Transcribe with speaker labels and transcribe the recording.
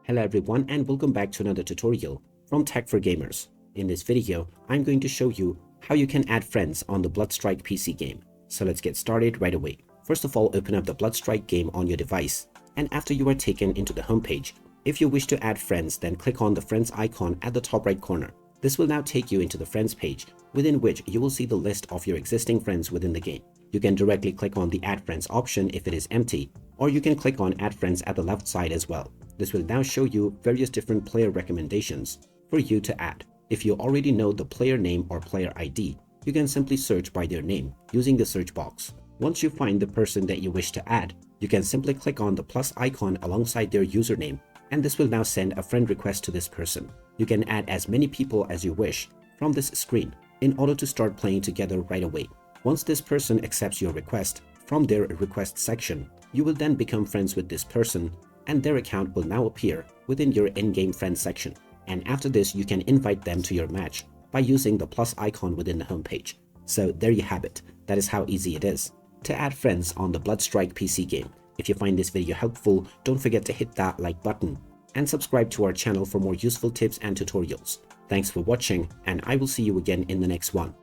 Speaker 1: Hello everyone and welcome back to another tutorial from Tech for Gamers. In this video, I'm going to show you how you can add friends on the Bloodstrike PC game. So let's get started right away. First of all, open up the Bloodstrike game on your device, and after you are taken into the homepage, if you wish to add friends, then click on the friends icon at the top right corner. This will now take you into the friends page, within which you will see the list of your existing friends within the game. You can directly click on the add friends option if it is empty, or you can click on add friends at the left side as well. This will now show you various different player recommendations for you to add. If you already know the player name or player ID, you can simply search by their name using the search box. Once you find the person that you wish to add, you can simply click on the plus icon alongside their username, and this will now send a friend request to this person. You can add as many people as you wish from this screen in order to start playing together right away. Once this person accepts your request from their request section, you will then become friends with this person, and their account will now appear within your in-game friends section. And after this, you can invite them to your match by using the plus icon within the homepage. So there you have it. That is how easy it is to add friends on the Bloodstrike PC game. If you find this video helpful, don't forget to hit that like button and subscribe to our channel for more useful tips and tutorials. Thanks for watching, and I will see you again in the next one.